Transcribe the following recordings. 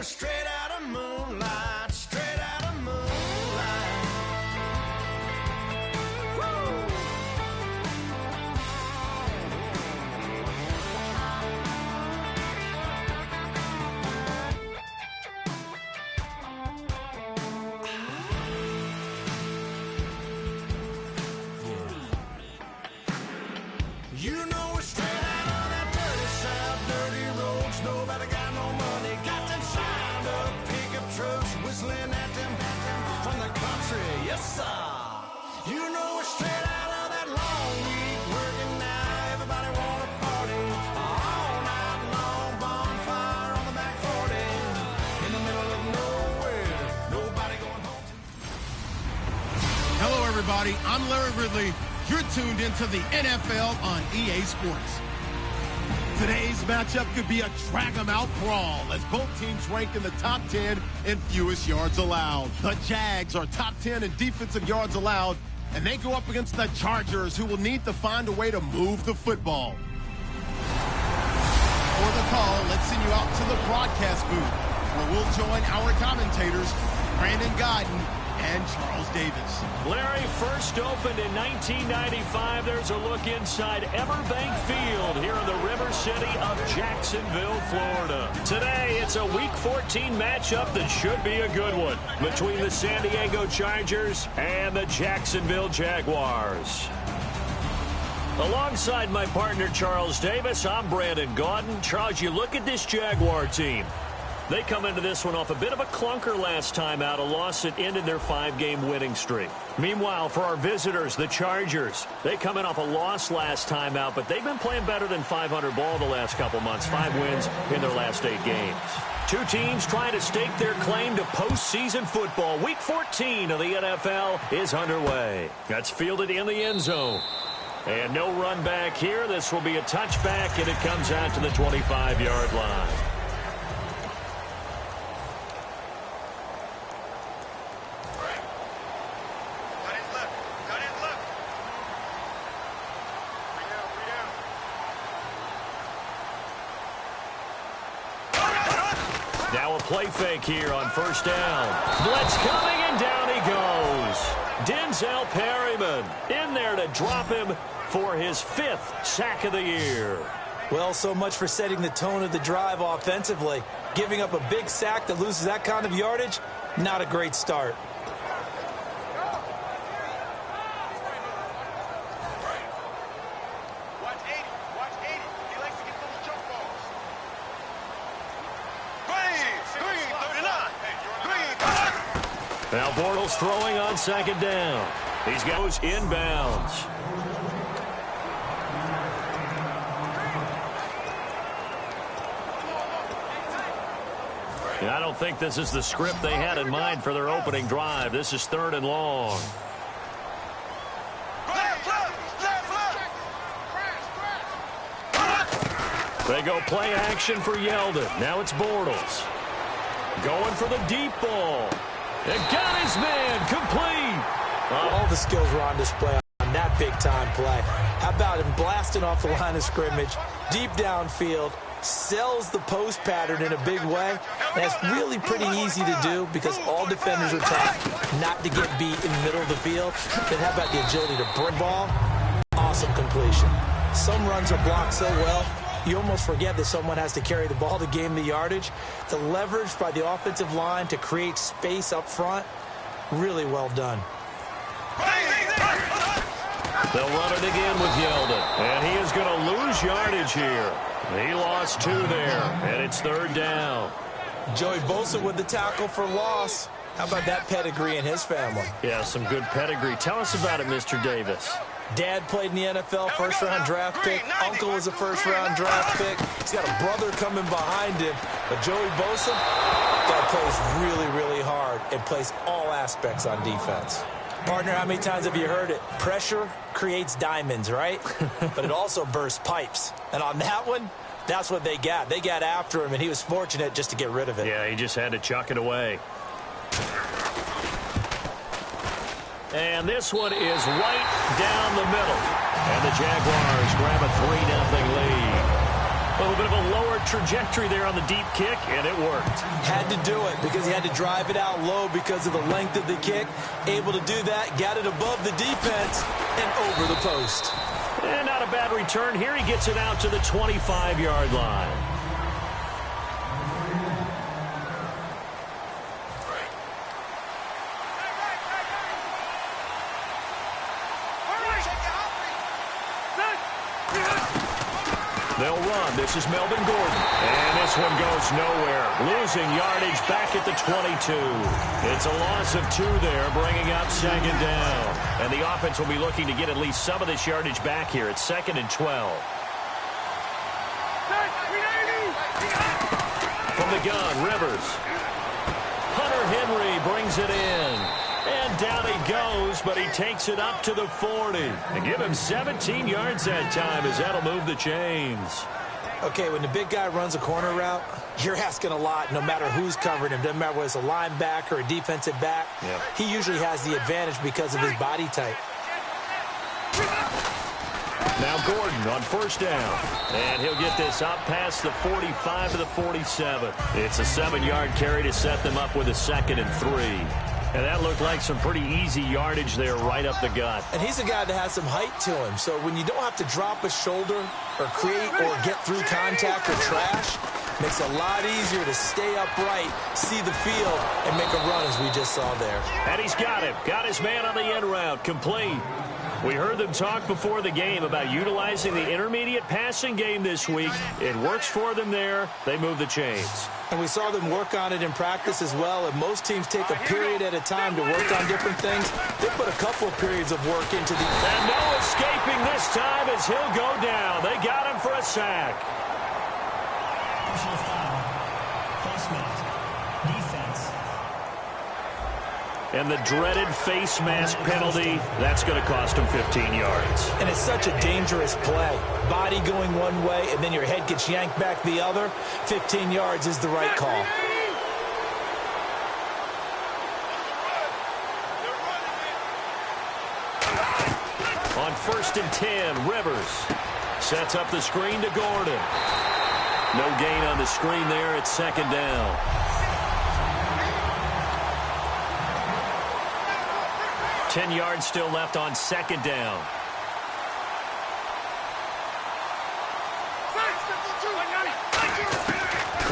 we're straight out of moonlight, straight out of moonlight. Woo! You know we're straight out of that dirty south, dirty roads. Nobody got no money, got them shined up pickup trucks, whistling at them from the country. Yes, sir. You know we're straight out of that long week working now. Everybody wanna party all night long. Bonfire on the back 40 in the middle of nowhere. Nobody going home. Hello, everybody. I'm Larry Ridley. You're tuned into the NFL on EA Sports. Today's matchup could be a drag-em-out brawl as both teams rank in the top 10 in fewest yards allowed. The Jags are top 10 in defensive yards allowed, and they go up against the Chargers, who will need to find a way to move the football. For the call, let's send you out to the broadcast booth, where we'll join our commentators, Brandon Godden and Charles Davis. Larry, first opened in 1995. There's a look inside Everbank Field here in the River City of Jacksonville, Florida. Today, it's a Week 14 matchup that should be a good one between the San Diego Chargers and the Jacksonville Jaguars. Alongside my partner, Charles Davis, I'm Brandon Gaudin. Charles, you look at this Jaguar team. They come into this one off a bit of a clunker last time out, a loss that ended their 5-game winning streak. Meanwhile, for our visitors, the Chargers, they come in off a loss last time out, but they've been playing better than 500 ball the last couple months. 5 wins in their last 8 games. Two teams trying to stake their claim to postseason football. Week 14 of the NFL is underway. That's fielded in the end zone. And no run back here. This will be a touchback, and it comes out to the 25-yard line. Now a play fake here on first down. Blitz coming, and down he goes. Denzel Perryman in there to drop him for his 5th sack of the year. Well, so much for setting the tone of the drive offensively. Giving up a big sack that loses that kind of yardage, not a great start. Now Bortles throwing on second down. He goes inbounds. I don't think this is the script they had in mind for their opening drive. This is 3rd and long. They go play action for Yeldon. Now it's Bortles. Going for the deep ball. It got his man complete. All the skills were on display on that big-time play. How about him blasting off the line of scrimmage, deep downfield, sells the post pattern in a big way. And that's really pretty easy to do because all defenders are taught not to get beat in the middle of the field. Then how about the agility to bring ball? Awesome completion. Some runs are blocked so well, you almost forget that someone has to carry the ball to gain the yardage. The leverage by the offensive line to create space up front, really well done. They'll run it again with Yeldon, and he is going to lose yardage here. He lost 2 there, and it's 3rd down. Joey Bosa with the tackle for loss. How about that pedigree in his family? Yeah, some good pedigree. Tell us about it, Mr. Davis. Dad played in the NFL, first-round draft pick. Uncle was a first-round draft pick. He's got a brother coming behind him. But Joey Bosa, guy plays really, really hard and plays all aspects on defense. Partner, how many times have you heard it? Pressure creates diamonds, right? But it also bursts pipes. And on that one, that's what they got. They got after him, and he was fortunate just to get rid of it. Yeah, he just had to chuck it away. And this one is right down the middle. And the Jaguars grab a 3-0 lead. A little bit of a lower trajectory there on the deep kick, and it worked. Had to do it because he had to drive it out low because of the length of the kick. Able to do that, got it above the defense and over the post. And not a bad return. Here he gets it out to the 25-yard line. They'll run. This is Melvin Gordon. And this one goes nowhere. Losing yardage back at the 22. It's a loss of 2 there, bringing up 2nd down. And the offense will be looking to get at least some of this yardage back here. It's 2nd and 12. From the gun, Rivers. Hunter Henry brings it in. And down he goes, but he takes it up to the 40. And give him 17 yards that time as that'll move the chains. Okay, when the big guy runs a corner route, you're asking a lot no matter who's covering him. Doesn't matter whether it's a linebacker or a defensive back. Yep. He usually has the advantage because of his body type. Now Gordon on 1st down. And he'll get this up past the 45 to the 47. It's a 7-yard carry to set them up with a 2nd and 3. And that looked like some pretty easy yardage there right up the gut. And he's a guy that has some height to him. So when you don't have to drop a shoulder or create or get through contact or trash, makes it a lot easier to stay upright, see the field, and make a run as we just saw there. And he's got him. Got his man on the end route. Complete. We heard them talk before the game about utilizing the intermediate passing game this week. It works for them there. They move the chains. And we saw them work on it in practice as well. And most teams take a period at a time to work on different things. They put a couple of periods of work into the... And no escaping this time as he'll go down. They got him for a sack. Personal foul. Face mask. Defense. And the dreaded face mask penalty, that's going to cost him 15 yards. And it's such a dangerous play. Body going one way, and then your head gets yanked back the other. 15 yards is the right call. On 1st and 10, Rivers sets up the screen to Gordon. No gain on the screen there. It's 2nd down. Ten yards still left on 2nd down.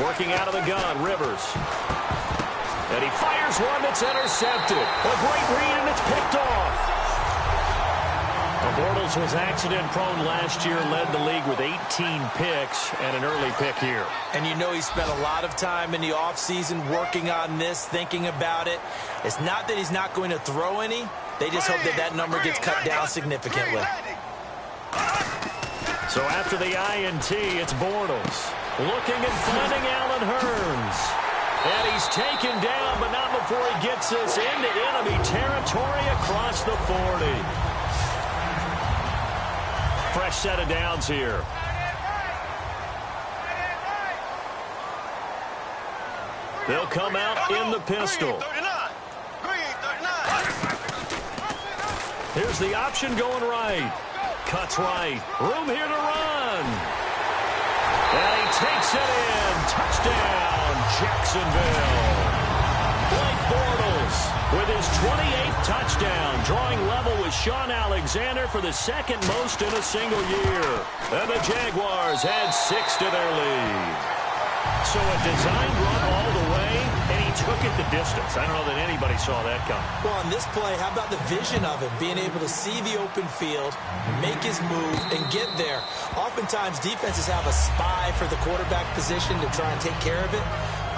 Working out of the gun, Rivers. And he fires one that's intercepted. A great read, and it's picked off. Bortles was accident-prone last year, led the league with 18 picks and an early pick here. And you know he spent a lot of time in the offseason working on this, thinking about it. It's not that he's not going to throw any. They just hope that that number gets cut down significantly. So after the INT, it's Bortles. Looking and finding Allen Hurns. And he's taken down, but not before he gets this into enemy territory across the 40. Fresh set of downs here. They'll come out in the pistol. Here's the option going right. Cuts right. Room here to run. And he takes it in. Touchdown, Jacksonville. Blake Bortles with his 28th touchdown, drawing level with Sean Alexander for the 2nd most in a single year. And the Jaguars add 6 to their lead. So a design run all the way, and he took it the distance. I don't know that anybody saw that coming. Well, on this play, how about the vision of him, being able to see the open field, make his move, and get there. Oftentimes, defenses have a spy for the quarterback position to try and take care of it.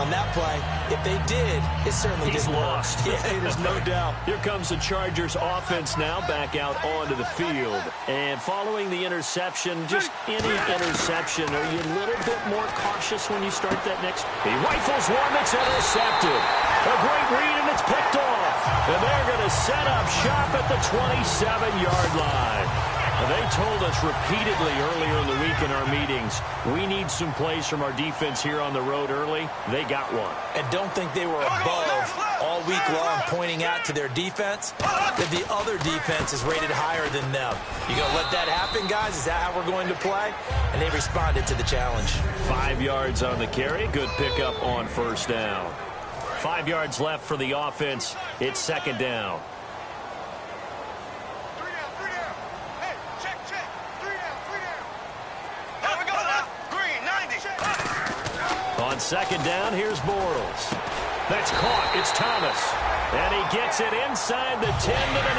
On that play, if they did, it certainly didn't work. Lost. Yeah, there's no doubt. Here comes the Chargers offense now back out onto the field. And following the interception, just any interception, are you a little bit more cautious when you start that next? He rifles one that's intercepted. A great read, and it's picked off. And they're going to set up shop at the 27-yard line. They told us repeatedly earlier in the week in our meetings, we need some plays from our defense here on the road early. They got one. And don't think they were above all week long pointing out to their defense that the other defense is rated higher than them. You going to let that happen, guys? Is that how we're going to play? And they responded to the challenge. 5 yards on the carry. Good pickup on first down. 5 yards left for the offense. It's second down. On second down, here's Bortles. That's caught. It's Thomas. And he gets it inside the 10 to the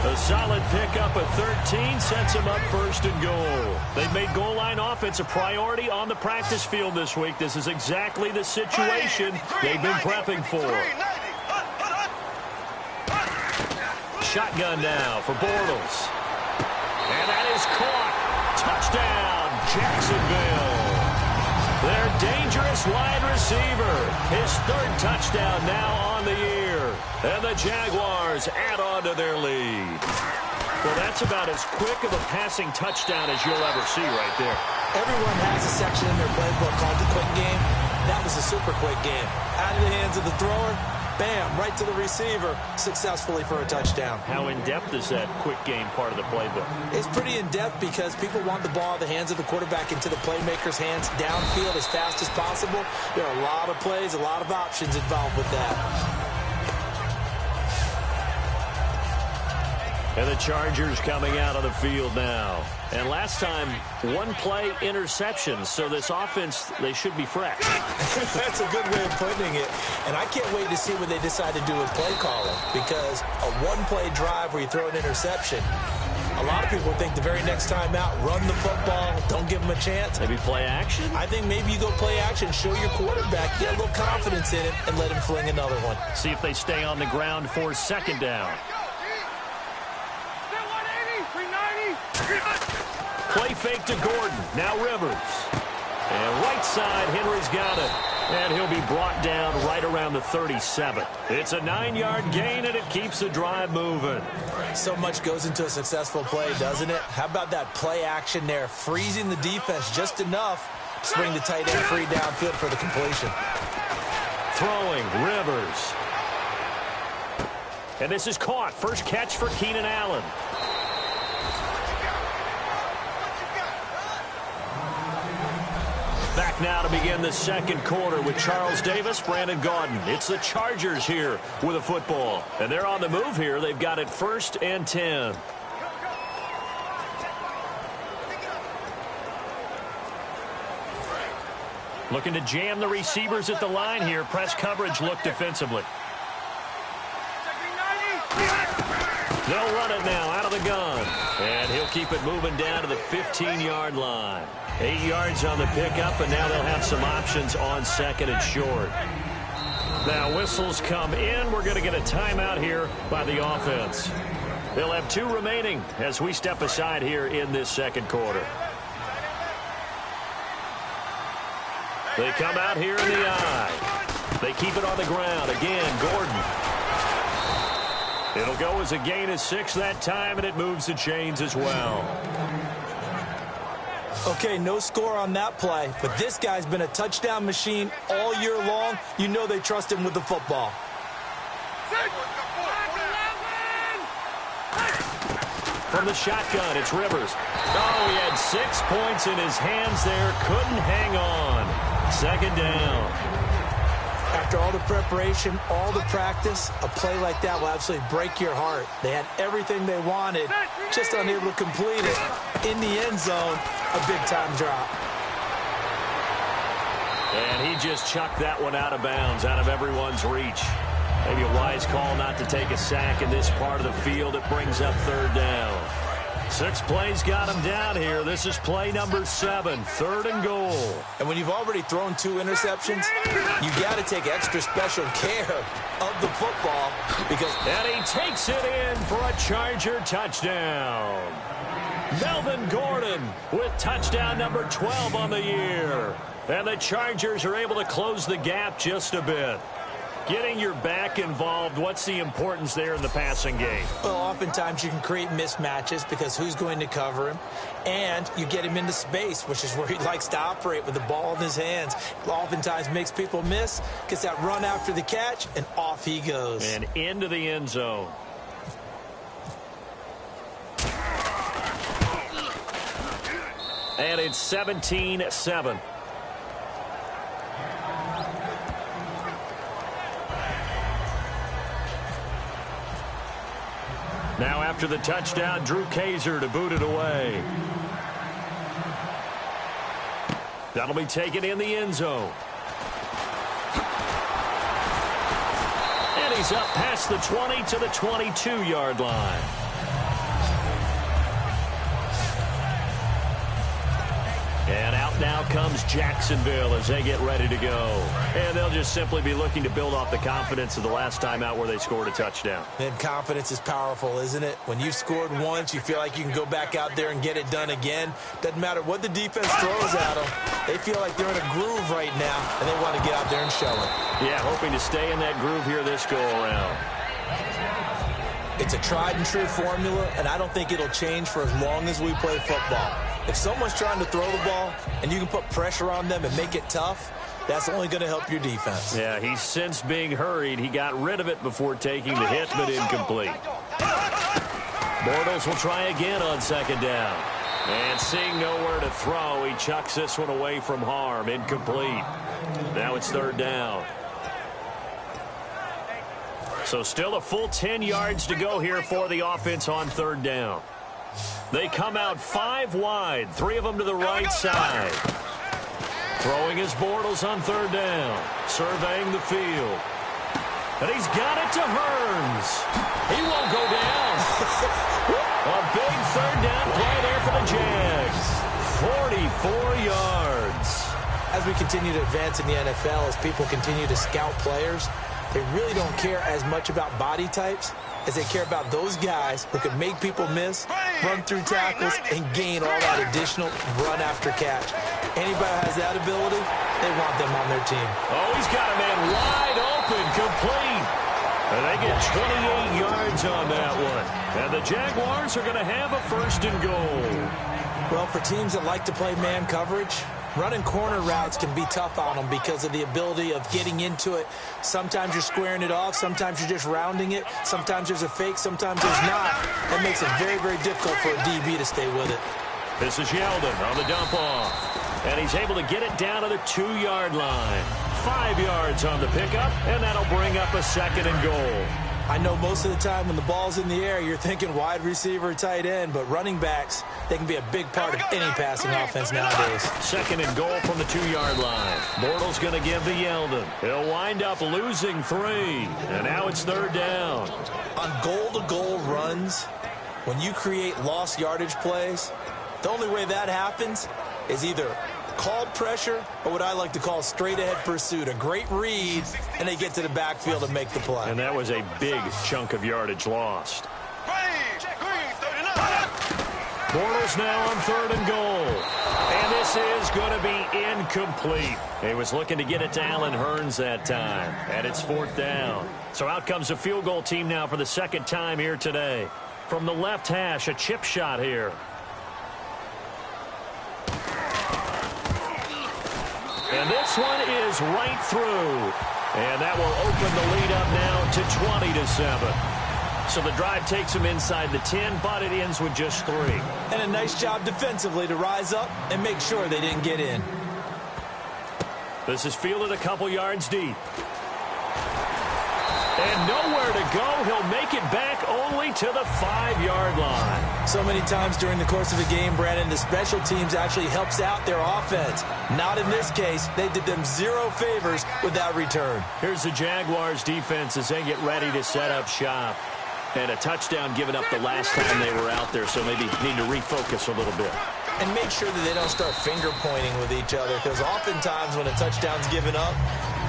9. A solid pickup of 13 sets him up first and goal. They've made goal line offense a priority on the practice field this week. This is exactly the situation they've been prepping for. Shotgun now for Bortles. And that is caught. Touchdown, Jacksonville. Their dangerous wide receiver. His third touchdown now on the year. And the Jaguars add on to their lead. Well, that's about as quick of a passing touchdown as you'll ever see right there. Everyone has a section in their playbook called the quick game. That was a super quick game. Out of the hands of the thrower, bam, right to the receiver, successfully for a touchdown. How in-depth is that quick game part of the playbook? It's pretty in-depth because people want the ball in the hands of the quarterback into the playmaker's hands downfield as fast as possible. There are a lot of plays, a lot of options involved with that. And the Chargers coming out on the field now. And last time, one play interception. So this offense, they should be fresh. That's a good way of putting it. And I can't wait to see what they decide to do with play calling. Because a one-play drive where you throw an interception, a lot of people think the very next time out, run the football, don't give them a chance. Maybe play action? I think maybe you go play action, show your quarterback, get a little confidence in it, and let him fling another one. See if they stay on the ground for second down. Play fake to Gordon. Now Rivers. And right side, Henry's got it. And he'll be brought down right around the 37. It's a 9-yard gain, and it keeps the drive moving. So much goes into a successful play, doesn't it? How about that play action there, freezing the defense just enough to bring the tight end free downfield for the completion. Throwing, Rivers. And this is caught. First catch for Keenan Allen. Back now to begin the second quarter with Charles Davis, Brandon Gaudin. It's the Chargers here with a football. And they're on the move here. They've got it 1st and 10. Looking to jam the receivers at the line here. Press coverage look defensively. They'll run it now out of the gun. And he'll keep it moving down to the 15-yard line. 8 yards on the pickup, and now they'll have some options on second and short. Now whistles come in. We're going to get a timeout here by the offense. They'll have 2 remaining as we step aside here in this second quarter. They come out here in the eye. They keep it on the ground. Again, Gordon. It'll go as a gain of 6 that time, and it moves the chains as well. Okay, no score on that play, but this guy's been a touchdown machine all year long. You know they trust him with the football. From the shotgun, it's Rivers. Oh, he had 6 points in his hands there. Couldn't hang on. Second down. After all the preparation, all the practice, a play like that will absolutely break your heart. They had everything they wanted, just unable to complete it. In the end zone, a big-time drop. And he just chucked that one out of bounds, out of everyone's reach. Maybe a wise call not to take a sack in this part of the field. It brings up 3rd down. 6 plays got him down here. This is play number 7, 3rd and goal. And when you've already thrown 2 interceptions, you got to take extra special care of the football because... And he takes it in for a Charger touchdown. Melvin Gordon with touchdown number 12 on the year. And the Chargers are able to close the gap just a bit. Getting your back involved, what's the importance there in the passing game? Well, oftentimes you can create mismatches because who's going to cover him? And you get him into space, which is where he likes to operate with the ball in his hands. Oftentimes makes people miss, gets that run after the catch, and off he goes. And into the end zone. And it's 17-7. Now after the touchdown, Drew Kaiser to boot it away. That'll be taken in the end zone. And he's up past the 20 to the 22-yard line. And out now comes Jacksonville as they get ready to go. And they'll just simply be looking to build off the confidence of the last time out where they scored a touchdown. And confidence is powerful, isn't it? When you've scored once, you feel like you can go back out there and get it done again. Doesn't matter what the defense throws at them. They feel like they're in a groove right now, and they want to get out there and show it. Yeah, hoping to stay in that groove here this go-around. It's a tried-and-true formula, and I don't think it'll change for as long as we play football. If someone's trying to throw the ball and you can put pressure on them and make it tough, that's only going to help your defense. Yeah, he's since being hurried. He got rid of it before taking the hit, but incomplete. Bortles will try again on second down. And seeing nowhere to throw, he chucks this one away from harm. Incomplete. Now it's third down. So still a full 10 yards to go here for the offense on third down. They come out 5 wide, 3 of them to the right side. Throwing his Bortles on third down, surveying the field. And he's got it to Hearns. He won't go down. A big third down play there for the Jags. 44 yards. As we continue to advance in the NFL, as people continue to scout players, they really don't care as much about body types as they care about those guys who can make people miss, run through tackles, and gain all that additional run after catch. Anybody who has that ability, they want them on their team. Oh, he's got a man wide open, complete. And they get 28 yards on that one. And the Jaguars are going to have a first and goal. Well, for teams that like to play man coverage, running corner routes can be tough on them because of the ability of getting into it. Sometimes you're squaring it off. Sometimes you're just rounding it. Sometimes there's a fake. Sometimes there's not. That makes it very, very difficult for a DB to stay with it. This is Yeldon on the dump off. And he's able to get it down to the 2-yard line. 5 yards on the pickup, and that'll bring up a second and goal. I know most of the time when the ball's in the air, you're thinking wide receiver, tight end, but running backs, they can be a big part of any passing offense nowadays. Second and goal from the 2-yard line. Bortles going to give to Yeldon. He'll wind up losing 3, and now it's third down. On goal-to-goal runs, when you create lost yardage plays, the only way that happens is either called pressure or what I like to call straight-ahead pursuit. A great read, and they get to the backfield and make the play. And that was a big chunk of yardage lost. Bortles now on third and goal. And this is going to be incomplete. He was looking to get it to Allen Hearns that time. And it's fourth down. So out comes the field goal team now for the second time here today. From the left hash, a chip shot here. And this one is right through. And that will open the lead up now to 20-7. So the drive takes them inside the 10, but it ends with just 3. And a nice job defensively to rise up and make sure they didn't get in. This is fielded a couple yards deep. And nowhere to go. He'll make it back only to the 5-yard line. So many times during the course of a game, Brandon, the special teams actually helps out their offense. Not in this case. They did them 0 favors with that return. Here's the Jaguars defense as they get ready to set up shop. And a touchdown given up the last time they were out there, so maybe need to refocus a little bit. And make sure that they don't start finger pointing with each other, because oftentimes when a touchdown's given up,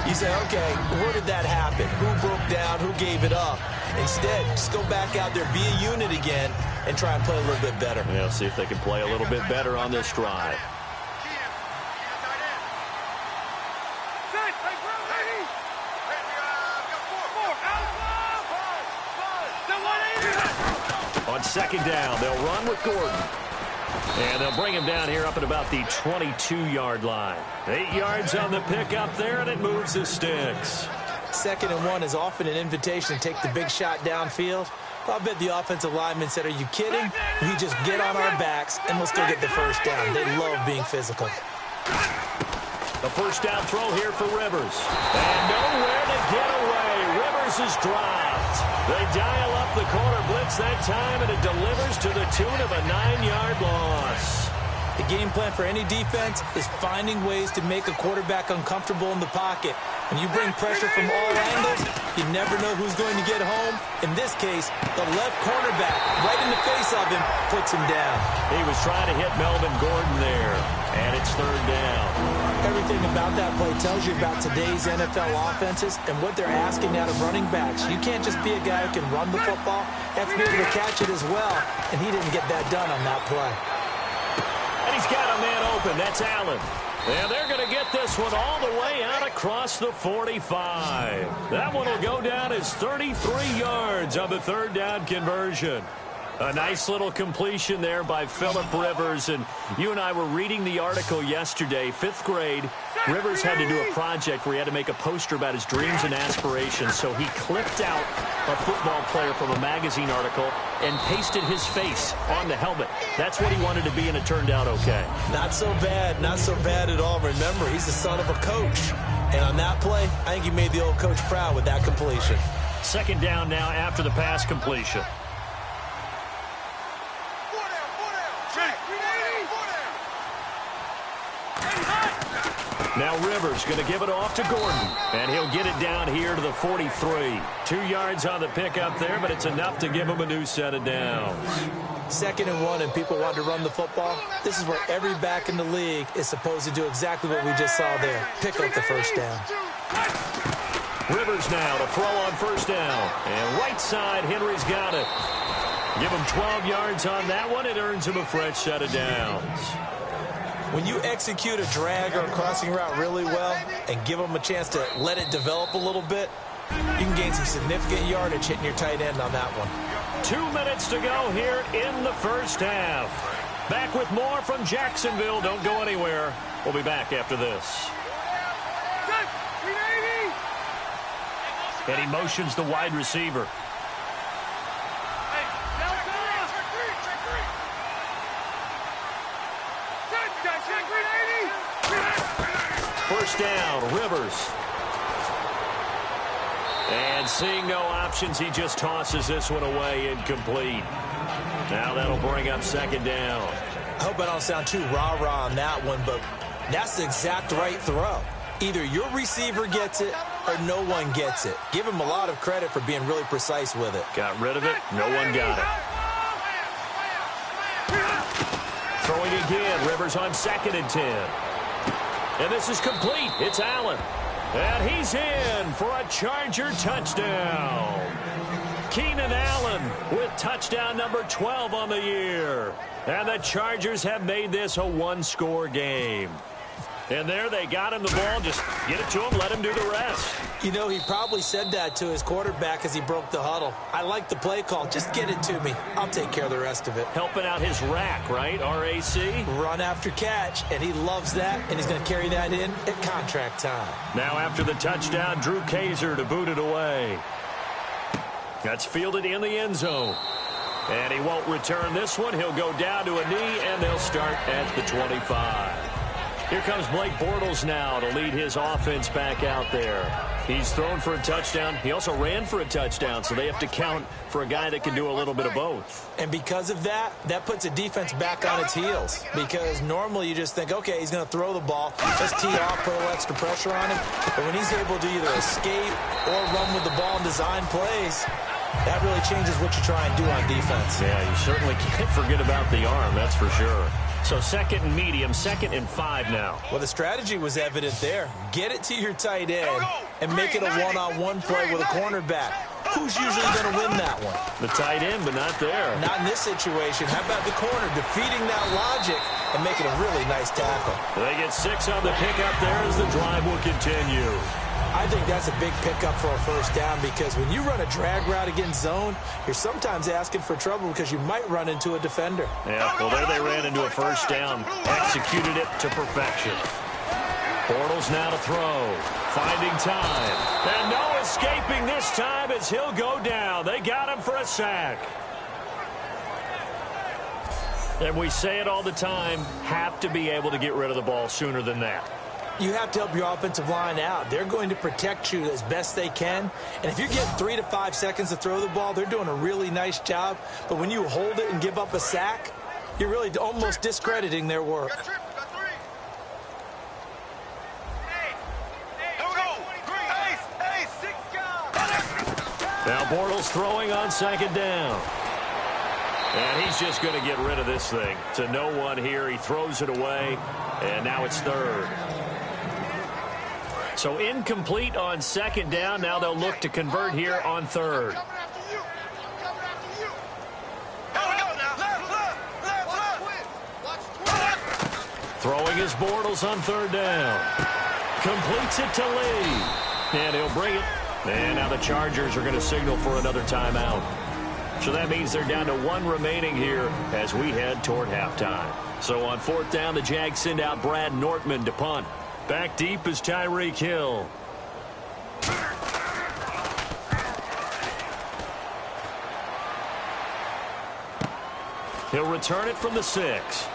you say, okay, where did that happen? Who broke down? Who gave it up? Instead, just go back out there, be a unit again, and try and play a little bit better. Yeah, see if they can play a little bit better on this drive. on second down. They'll run with Gordon. And they'll bring him down here up at about the 22-yard line. 8 yards on the pickup there, and it moves the sticks. 2nd and 1 is often an invitation to take the big shot downfield. I'll bet the offensive lineman said, are you kidding? We just get on our backs, and we'll still get the first down. They love being physical. A first down throw here for Rivers. And nowhere to get away. Rivers is dropped. They dial up the corner blitz that time, and it delivers to the tune of a 9-yard loss. The game plan for any defense is finding ways to make a quarterback uncomfortable in the pocket. When you bring pressure from all angles, you never know who's going to get home. In this case, the left cornerback, right in the face of him, puts him down. He was trying to hit Melvin Gordon there, and it's 3rd down. Everything about that play tells you about today's NFL offenses and what they're asking out of running backs. You can't just be a guy who can run the football. You have to be able to catch it as well, and he didn't get that done on that play. And he's got a man open. That's Allen. And they're going to get this one all the way out across the 45. That one will go down as 33 yards on the 3rd down conversion. A nice little completion there by Phillip Rivers. And you and I were reading the article yesterday, 5th grade. Rivers had to do a project where he had to make a poster about his dreams and aspirations. So he clipped out a football player from a magazine article and pasted his face on the helmet. That's what he wanted to be, and it turned out okay. Not so bad. Not so bad at all. Remember, he's the son of a coach. And on that play, I think he made the old coach proud with that completion. 2nd down now after the pass completion. Now Rivers going to give it off to Gordon, and he'll get it down here to the 43. 2 yards on the pickup there, but it's enough to give him a new set of downs. 2nd and 1, and people want to run the football. This is where every back in the league is supposed to do exactly what we just saw there. Pick up the first down. Rivers now to throw on 1st down. And right side, Henry's got it. Give him 12 yards on that one. It earns him a fresh set of downs. When you execute a drag or a crossing route really well and give them a chance to let it develop a little bit, you can gain some significant yardage hitting your tight end on that one. 2 minutes to go here in the first half. Back with more from Jacksonville. Don't go anywhere. We'll be back after this. And he motions the wide receiver. First down, Rivers. And seeing no options, he just tosses this one away, incomplete. Now that'll bring up 2nd down. I hope I don't sound too rah-rah on that one, but that's the exact right throw. Either your receiver gets it or no one gets it. Give him a lot of credit for being really precise with it. Got rid of it. No one got it. Throwing again. Rivers on 2nd and 10. And this is complete. It's Allen. And he's in for a Charger touchdown. Keenan Allen with touchdown number 12 on the year. And the Chargers have made this a one-score game. And there they got him the ball. Just get it to him, let him do the rest. You know, he probably said that to his quarterback as he broke the huddle. I like the play call. Just get it to me. I'll take care of the rest of it. Helping out his rack, right? RAC? Run after catch, and he loves that, and he's going to carry that in at contract time. Now after the touchdown, Drew Kaiser to boot it away. That's fielded in the end zone. And he won't return this one. He'll go down to a knee, and they'll start at the 25. Here comes Blake Bortles now to lead his offense back out there. He's thrown for a touchdown. He also ran for a touchdown, so they have to count for a guy that can do a little bit of both. And because of that, that puts a defense back on its heels. Because normally you just think, okay, he's going to throw the ball, just tee off, put a little extra pressure on him. But when he's able to either escape or run with the ball and design plays, that really changes what you try and do on defense. Yeah, you certainly can't forget about the arm, that's for sure. So 2nd and medium, 2nd and 5 now. Well, the strategy was evident there. Get it to your tight end and make it a one-on-one play with a cornerback. Who's usually going to win that one? The tight end, but not there. Not in this situation. How about the corner defeating that logic and making a really nice tackle? They get 6 on the pickup there as the drive will continue. I think that's a big pickup for a first down because when you run a drag route against zone, you're sometimes asking for trouble because you might run into a defender. Yeah, well, there they ran into a first down. Executed it to perfection. Bortles now to throw. Finding time. And no escaping this time as he'll go down. They got him for a sack. And we say it all the time, have to be able to get rid of the ball sooner than that. You have to help your offensive line out. They're going to protect you as best they can. And if you get 3 to 5 seconds to throw the ball, they're doing a really nice job. But when you hold it and give up a sack, you're really almost discrediting their work. Now Bortles throwing on second down. And he's just going to get rid of this thing. To no one here. He throws it away. And now it's third. So incomplete on second down. Now they'll look to convert here on third. Throwing his Bortles on third down. Completes it to Lee. And he'll bring it. And now the Chargers are going to signal for another timeout. So that means they're down to 1 remaining here as we head toward halftime. So on fourth down, the Jags send out Brad Nortman to punt. Back deep is Tyreek Hill. He'll return it from the 6.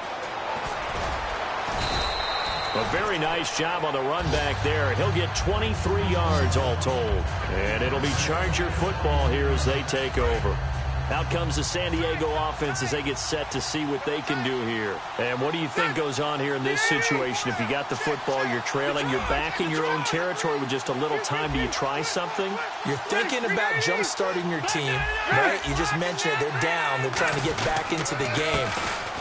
A very nice job on the run back there. He'll get 23 yards all told. And it'll be Charger football here as they take over. Out comes the San Diego offense as they get set to see what they can do here. And what do you think goes on here in this situation? If you got the football, you're trailing, you're back in your own territory with just a little time. Do you try something? You're thinking about jump-starting your team, right? You just mentioned it. They're down. They're trying to get back into the game.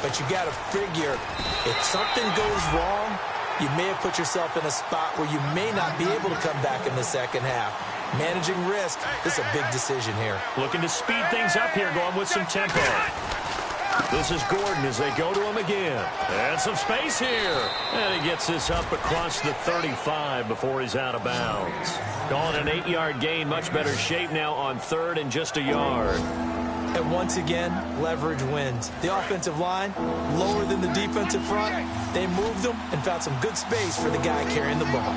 But you got to figure if something goes wrong, you may have put yourself in a spot where you may not be able to come back in the second half. Managing risk, this is a big decision here. Looking to speed things up here, going with some tempo. This is Gordon as they go to him again. And some space here. And he gets this up across the 35 before he's out of bounds. Calling an 8-yard gain, much better shape now on third and just a yard. And once again, leverage wins. The offensive line, lower than the defensive front. They moved them and found some good space for the guy carrying the ball.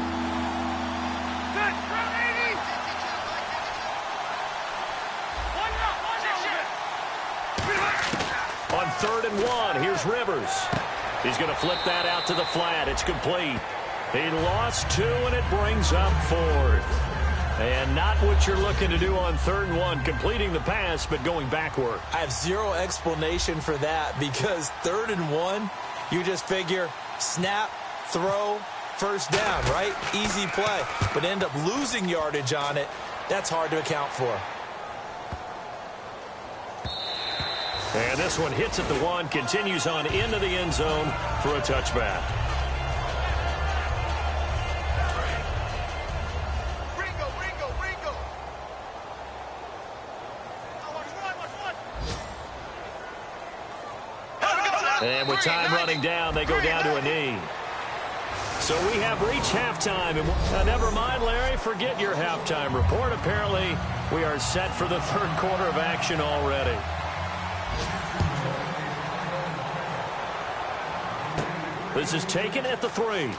On 3rd and 1, here's Rivers. He's going to flip that out to the flat. It's complete. He lost 2, and it brings up 4th. And not what you're looking to do on 3rd and 1, completing the pass, but going backward. I have zero explanation for that because 3rd and 1, you just figure snap, throw, first down, right? Easy play. But end up losing yardage on it. That's hard to account for. And this one hits at the 1, continues on into the end zone for a touchback. And with time running down, they go down to a knee. So we have reached halftime. And never mind, Larry, forget your halftime report. Apparently, we are set for the 3rd quarter of action already. This is taken at the 3.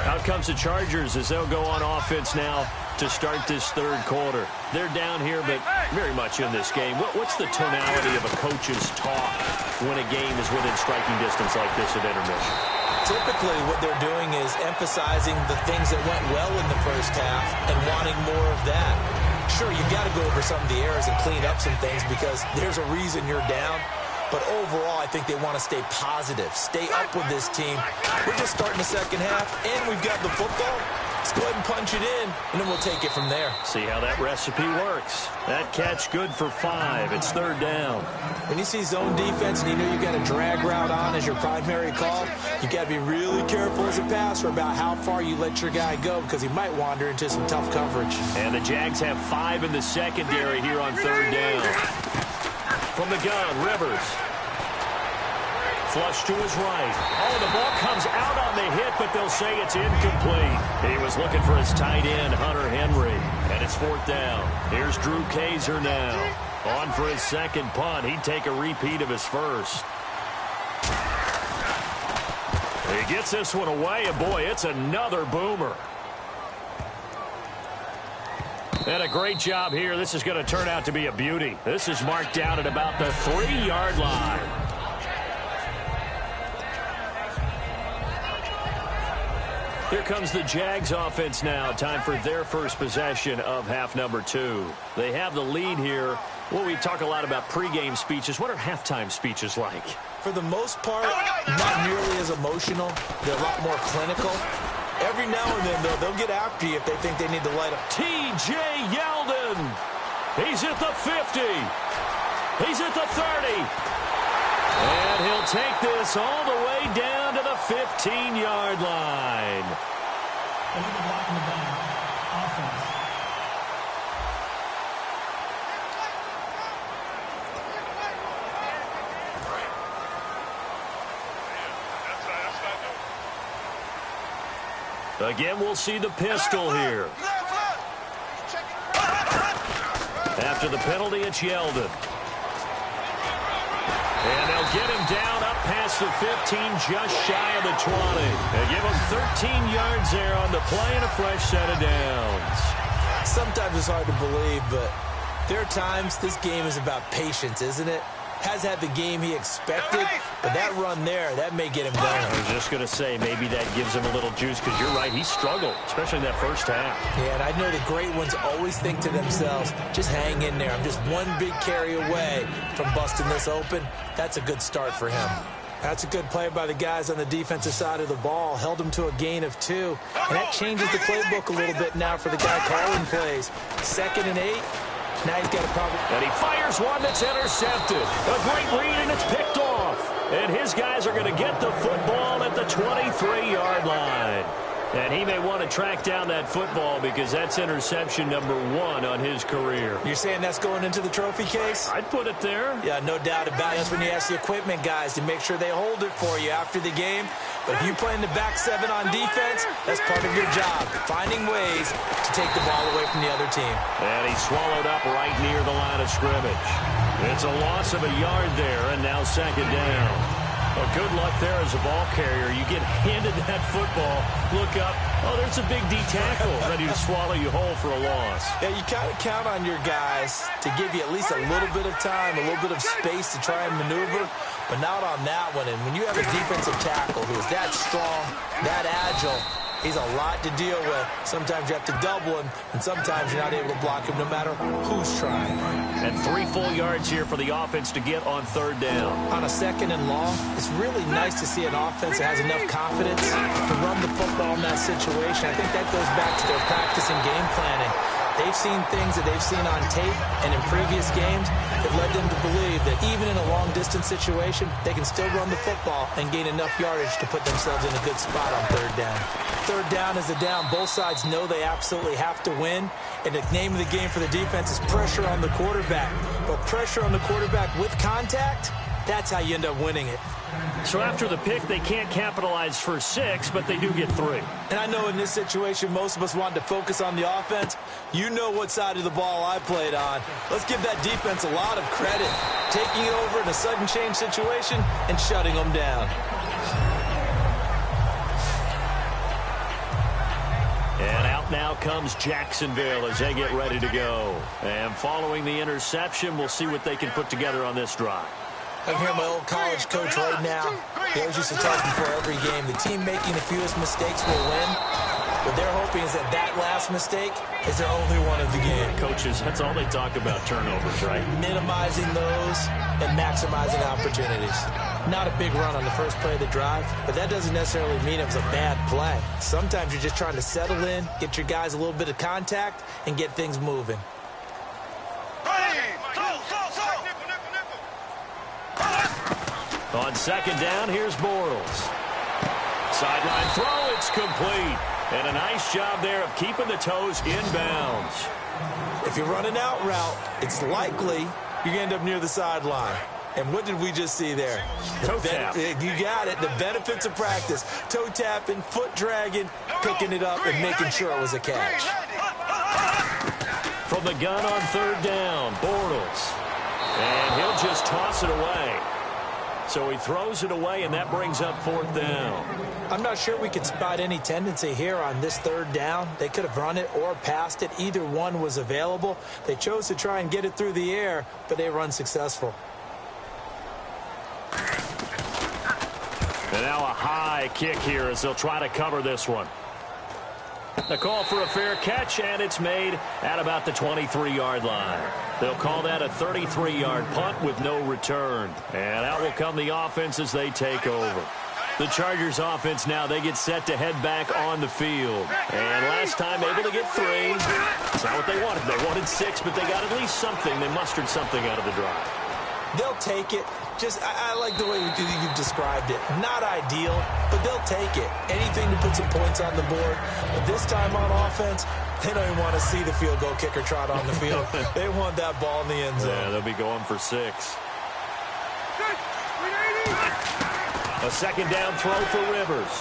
Out comes the Chargers as they'll go on offense now to start this 3rd quarter. They're down here, but very much in this game. What's the tonality of a coach's talk when a game is within striking distance like this at intermission? Typically, what they're doing is emphasizing the things that went well in the first half and wanting more of that. Sure, you've got to go over some of the errors and clean up some things because there's a reason you're down. But overall, I think they want to stay positive, stay up with this team. We're just starting the second half, and we've got the football. Let's go ahead and punch it in, and then we'll take it from there. See how that recipe works. That catch good for 5. It's 3rd down. When you see zone defense and you know you've got a drag route on as your primary call, you got to be really careful as a passer about how far you let your guy go because he might wander into some tough coverage. And the Jags have 5 in the secondary here on 3rd down. From the gun, Rivers. Flush to his right. Oh, the ball comes out on the hit, but they'll say it's incomplete. He was looking for his tight end, Hunter Henry, and it's 4th down. Here's Drew Kaiser now. On for his second punt. He'd take a repeat of his first. He gets this one away, and boy, it's another boomer. And a great job here. This is going to turn out to be a beauty. This is marked down at about the 3-yard line. Here comes the Jags offense now. Time for their first possession of half number 2. They have the lead here. Well, we talk a lot about pregame speeches. What are halftime speeches like? For the most part, not nearly as emotional. They're a lot more clinical. Every now and then, though, they'll get after you if they think they need to light up. T.J. Yeldon. He's at the 50. He's at the 30. And he'll take this all the way down to the 15-yard line. Illegal block in the back. Offense. Again, we'll see the pistol here. After the penalty, it's Yeldon. And they'll get him down up past the 15, just shy of the 20. They give him 13 yards there on the play and a fresh set of downs. Sometimes it's hard to believe, but there are times this game is about patience, isn't it? Has had the game he expected, but that run there, that may get him going. I was just going to say, maybe that gives him a little juice, because you're right, he struggled, especially in that first half. Yeah, and I know the great ones always think to themselves, just hang in there. I'm just one big carry away from busting this open. That's a good start for him. That's a good play by the guys on the defensive side of the ball. Held him to a gain of 2. And that changes the playbook a little bit now for the guy calling plays. 2nd and 8. Now he's got a problem. And he fires one that's intercepted. A great read, and it's picked off. And his guys are going to get the football at the 23-yard line. And he may want to track down that football because that's interception number 1 on his career. You're saying that's going into the trophy case? I'd put it there. Yeah, no doubt about it. That's when you ask the equipment guys to make sure they hold it for you after the game. But if you play in the back 7 on defense, that's part of your job, finding ways to take the ball away from the other team. And he's swallowed up right near the line of scrimmage. It's a loss of a yard there, and now 2nd down. Well, good luck there as a ball carrier. You get handed that football, look up, oh, there's a big D tackle ready to swallow you whole for a loss. Yeah, you kind of count on your guys to give you at least a little bit of time, a little bit of space to try and maneuver, but not on that one. And when you have a defensive tackle who is that strong, that agile, he's a lot to deal with. Sometimes you have to double him, and sometimes you're not able to block him no matter who's trying. And 3 full yards here for the offense to get on 3rd down. On a 2nd and long, it's really nice to see an offense that has enough confidence to run the football in that situation. I think that goes back to their practice and game planning. They've seen things that they've seen on tape and in previous games that led them to believe that even in a long-distance situation, they can still run the football and gain enough yardage to put themselves in a good spot on 3rd down. 3rd down is the down. Both sides know they absolutely have to win. And the name of the game for the defense is pressure on the quarterback. But pressure on the quarterback with contact, that's how you end up winning it. So after the pick, they can't capitalize for 6, but they do get 3. And I know in this situation, most of us wanted to focus on the offense. You know what side of the ball I played on. Let's give that defense a lot of credit. Taking it over in a sudden change situation and shutting them down. And out now comes Jacksonville as they get ready to go. And following the interception, we'll see what they can put together on this drive. I can hear my old college coach right now. He always used to tell us before every game, the team making the fewest mistakes will win. What they're hoping is that that last mistake is their only one of the game. Coaches, that's all they talk about, turnovers, right? Minimizing those and maximizing opportunities. Not a big run on the first play of the drive, but that doesn't necessarily mean it was a bad play. Sometimes you're just trying to settle in, get your guys a little bit of contact, and get things moving. On 2nd down, here's Bortles. Sideline throw, it's complete. And a nice job there of keeping the toes inbounds. If you run an out route, it's likely you end up near the sideline. And what did we just see there? Toe tap. You got it. The benefits of practice. Toe tapping, foot dragging, picking it up, and making sure it was a catch. From the gun on third down, Bortles. And he'll just toss it away. So he throws it away, and that brings up fourth down. I'm not sure we could spot any tendency here on this third down. They could have run it or passed it. Either one was available. They chose to try and get it through the air, but they were unsuccessful. And now a high kick here as they'll try to cover this one. The call for a fair catch, and it's made at about the 23-yard line. They'll call that a 33-yard punt with no return. And out will come the offense as they take over. The Chargers offense now, they get set to head back on the field. And last time able to get 3. That's not what they wanted. They wanted 6, but they got at least something. They mustered something out of the drive. They'll take it. I like the way you've described it. Not ideal, but they'll take it. Anything to put some points on the board. But this time on offense, they don't even want to see the field goal kicker trot on the field. They want that ball in the end zone. Yeah, they'll be going for 6. A second down throw for Rivers.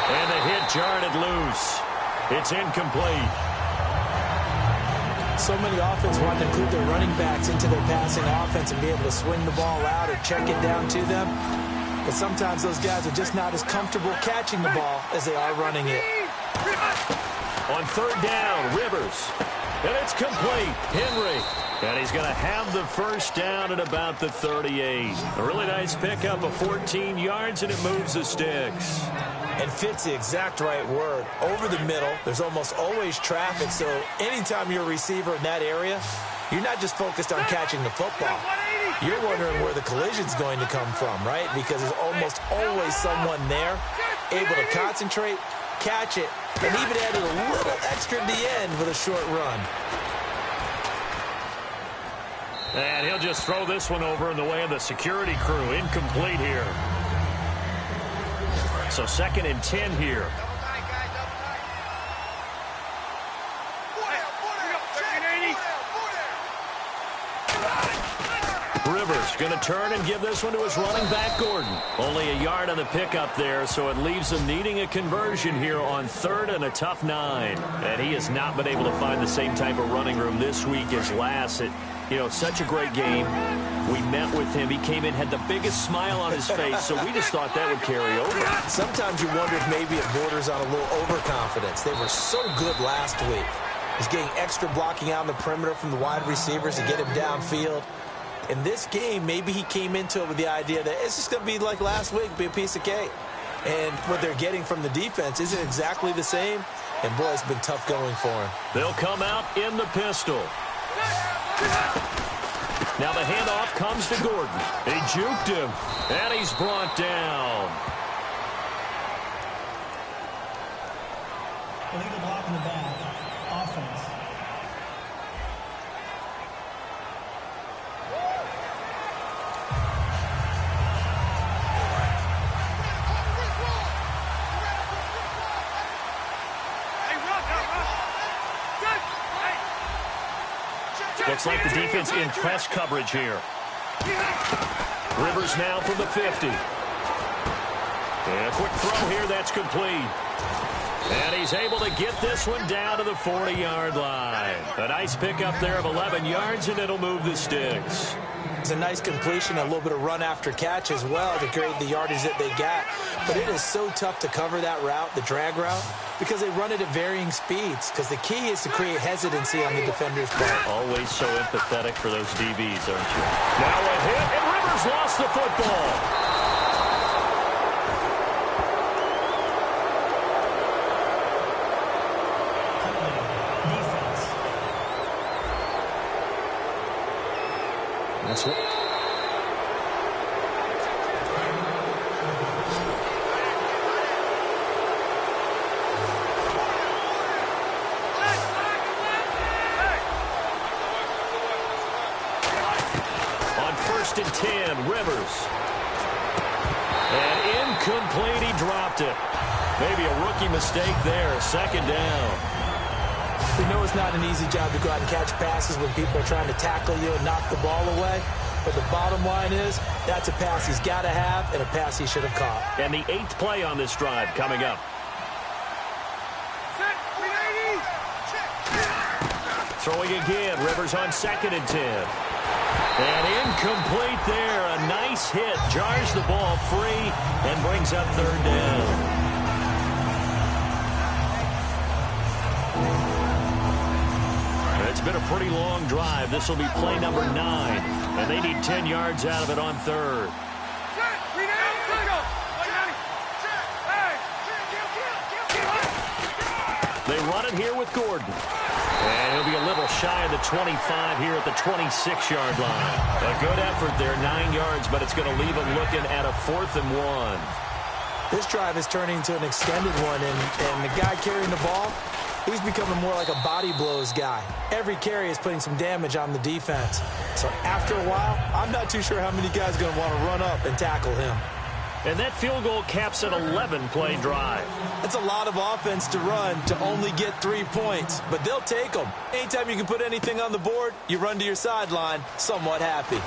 And the hit jarred it loose. It's incomplete. So many offense want to include their running backs into their passing offense and be able to swing the ball out or check it down to them. But sometimes those guys are just not as comfortable catching the ball as they are running it. On third down, Rivers. And it's complete. Henry. And he's going to have the first down at about the 38. A really nice pickup of 14 yards, and it moves the sticks. And fits the exact right word. Over the middle, there's almost always traffic, so anytime you're a receiver in that area, you're not just focused on catching the football. You're wondering where the collision's going to come from, right? Because there's almost always someone there able to concentrate, catch it, and even added a little extra at the end with a short run. And he'll just throw this one over in the way of the security crew. Incomplete here. So 2nd and 10 here. Rivers going to turn and give this one to his running back, Gordon. Only a yard on the pickup there, so it leaves him needing a conversion here on 3rd and a tough 9. And he has not been able to find the same type of running room this week as last. Such a great game. We met with him. He came in, had the biggest smile on his face, so we just thought that would carry over. Sometimes you wonder if maybe it borders on a little overconfidence. They were so good last week. He's getting extra blocking out in the perimeter from the wide receivers to get him downfield. In this game, maybe he came into it with the idea that it's just going to be like last week, be a piece of cake. And what they're getting from the defense isn't exactly the same. And, boy, it's been tough going for him. They'll come out in the pistol. Now the handoff comes to Gordon. He juked him, and he's brought down. Illegal block in the back. Offense. Looks like the defense in press coverage here. Rivers now from the 50. And a quick throw here, that's complete. And he's able to get this one down to the 40-yard line. A nice pickup there of 11 yards, and it'll move the sticks. It's a nice completion, a little bit of run after catch as well to create the yardage that they got. But it is so tough to cover that route, the drag route, because they run it at varying speeds. Because the key is to create hesitancy on the defender's part. Always so empathetic for those DBs, aren't you? Now a hit, and Rivers lost the football. That's what. On 1st and 10, Rivers. And incomplete, he dropped it. Maybe a rookie mistake there, 2nd down. We know it's not an easy job to go out and catch passes when people are trying to tackle you and knock the ball away. But the bottom line is, that's a pass he's got to have and a pass he should have caught. And the 8th play on this drive coming up. Throwing again. Rivers on 2nd and 10. And incomplete there. A nice hit. Jars the ball free and brings up 3rd down. It's been a pretty long drive. This will be play number 9. And they need 10 yards out of it on 3rd. They run it here with Gordon. And he'll be a little shy of the 25 here at the 26-yard line. A good effort there, 9 yards, but it's going to leave him looking at a 4th and 1. This drive is turning into an extended one, and the guy carrying the ball, he's becoming more like a body blows guy. Every carry is putting some damage on the defense. So after a while, I'm not too sure how many guys are going to want to run up and tackle him. And that field goal caps an 11-play drive. That's a lot of offense to run to only get 3 points, but they'll take them. Anytime you can put anything on the board, you run to your sideline somewhat happy.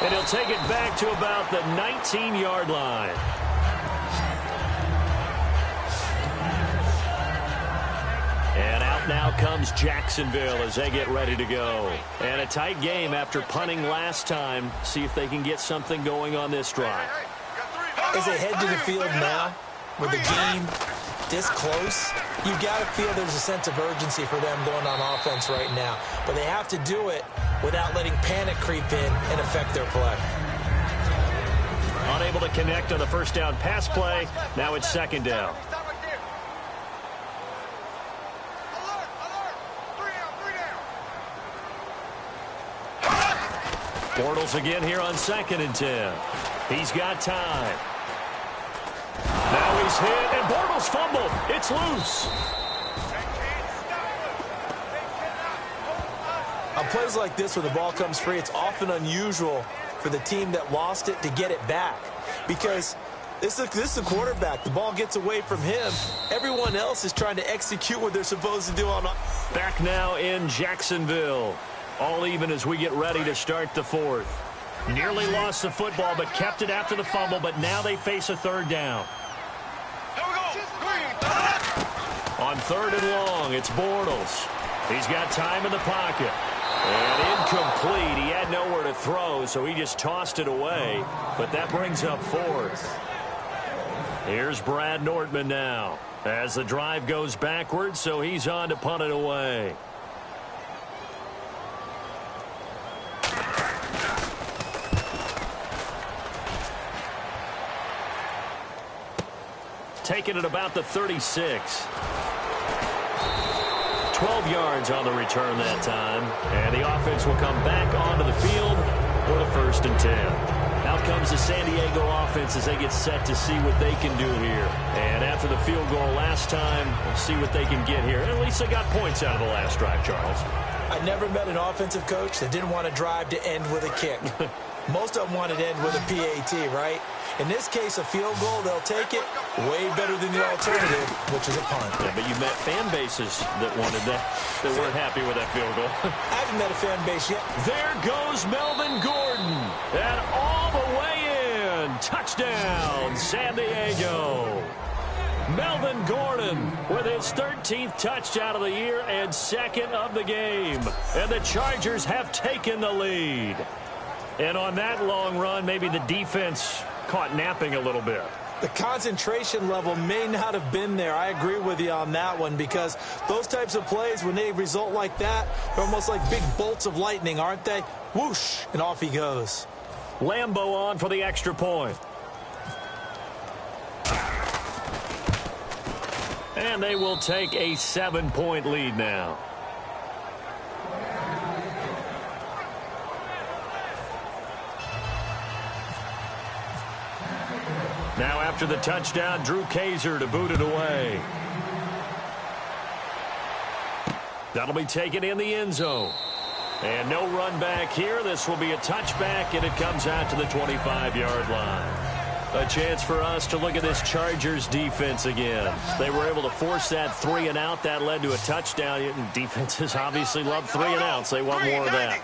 And he'll take it back to about the 19-yard line. And out now comes Jacksonville as they get ready to go. And a tight game after punting last time. See if they can get something going on this drive. As they head to the field now, with the game this close, you've got to feel there's a sense of urgency for them going on offense right now. But they have to do it without letting panic creep in and affect their play. Unable to connect on the first down pass play. Now it's 2nd down. Bortles again here on 2nd and 10. He's got time. Now he's hit, and Bortles fumbled. It's loose. On plays like this, when the ball comes free, it's often unusual for the team that lost it to get it back. Because this is the quarterback. The ball gets away from him. Everyone else is trying to execute what they're supposed to do on. Back now in Jacksonville. All even as we get ready to start the 4th. Nearly lost the football, but kept it after the fumble, but now they face a 3rd down. On 3rd and long, it's Bortles. He's got time in the pocket. And incomplete. He had nowhere to throw, so he just tossed it away. But that brings up 4th. Here's Brad Nordman now as the drive goes backwards, so he's on to punt it away. Taken at about the 36. 12 yards on the return that time. And the offense will come back onto the field for the 1st and 10. Out comes the San Diego offense as they get set to see what they can do here. And after the field goal last time, we'll see what they can get here. And at least they got points out of the last drive, Charles. I never met an offensive coach that didn't want a drive to end with a kick. Most of them want it to end with a PAT, right? In this case, a field goal, they'll take it way better than the alternative, which is a punt. Yeah, but you met fan bases that wanted that, that weren't happy with that field goal. I haven't met a fan base yet. There goes Melvin Gordon. And all the way in. Touchdown, San Diego. Melvin Gordon with his 13th touchdown of the year and 2nd of the game. And the Chargers have taken the lead. And on that long run, maybe the defense caught napping a little bit. The concentration level may not have been there. I agree with you on that one, because those types of plays, when they result like that, they're almost like big bolts of lightning, aren't they? Whoosh, and off he goes. Lambeau on for the extra point. And they will take a 7-point lead now. Now after the touchdown, Drew Kaiser to boot it away. That'll be taken in the end zone. And no run back here. This will be a touchback, and it comes out to the 25-yard line. A chance for us to look at this Chargers defense again. They were able to force that 3-and-out. That led to a touchdown. Defenses obviously love 3-and-outs. They want more of that.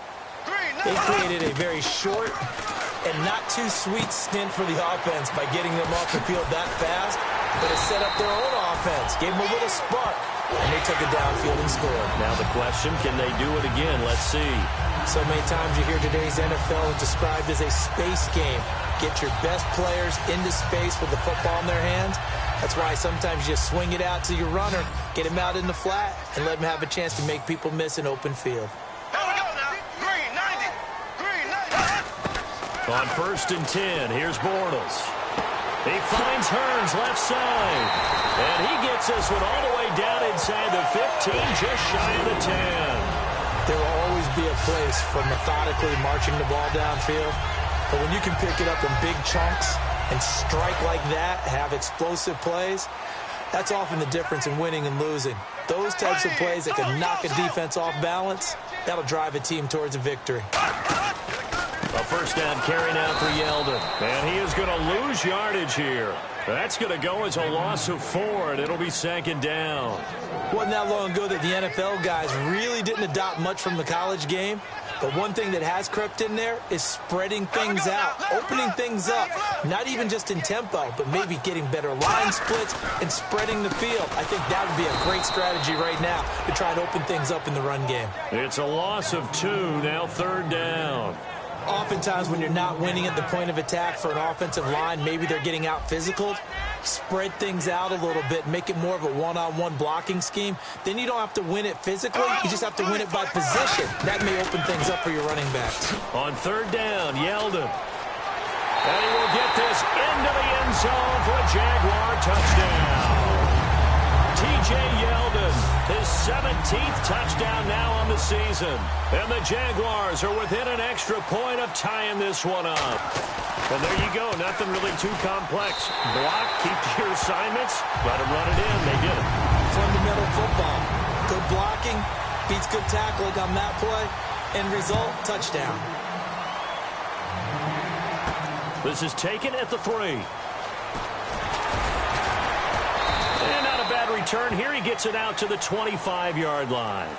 They created a very short and not too sweet stint for the offense by getting them off the field that fast, but it set up their own offense, gave them a little spark, and they took it downfield and scored. Now the question, can they do it again? Let's see. So many times you hear today's NFL described as a space game. Get your best players into space with the football in their hands. That's why sometimes you just swing it out to your runner, get him out in the flat, and let him have a chance to make people miss an open field. On 1st and 10, here's Bortles. He finds Hearns left side. And he gets this one all the way down inside the 15, just shy of the 10. There will always be a place for methodically marching the ball downfield. But when you can pick it up in big chunks and strike like that, have explosive plays, that's often the difference in winning and losing. Those types of plays that can knock a defense off balance, that'll drive a team towards a victory. A first down carry now for Yeldon. And he is going to lose yardage here. That's going to go as a loss of 4, and it'll be 2nd down. Wasn't that long ago that the NFL guys really didn't adopt much from the college game. But one thing that has crept in there is spreading things out, opening things up, not even just in tempo, but maybe getting better line splits and spreading the field. I think that would be a great strategy right now to try and open things up in the run game. It's a loss of 2, now 3rd down. Oftentimes when you're not winning at the point of attack for an offensive line, maybe they're getting out physical, spread things out a little bit, make it more of a one-on-one blocking scheme. Then you don't have to win it physically. You just have to win it by position. That may open things up for your running backs. On 3rd down, Yeldon. And he will get this into the end zone for a Jaguar touchdown. T.J. Yeldon, his 17th touchdown now on the season. And the Jaguars are within an extra point of tying this one up. And there you go, nothing really too complex. Block, keep to your assignments, let them run it in. They did it. Fundamental football. Good blocking, beats good tackling on that play. End result, touchdown. This is taken at the 3. And not a bad return here. He gets it out to the 25-yard line.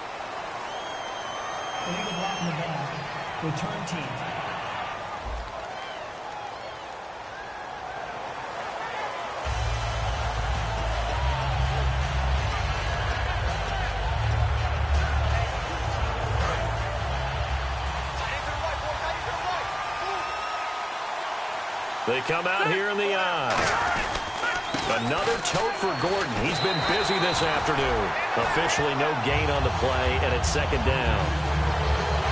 Illegal block in the ball. Return team. They come out here in the eye. Another tote for Gordon. He's been busy this afternoon. Officially no gain on the play, and it's 2nd down.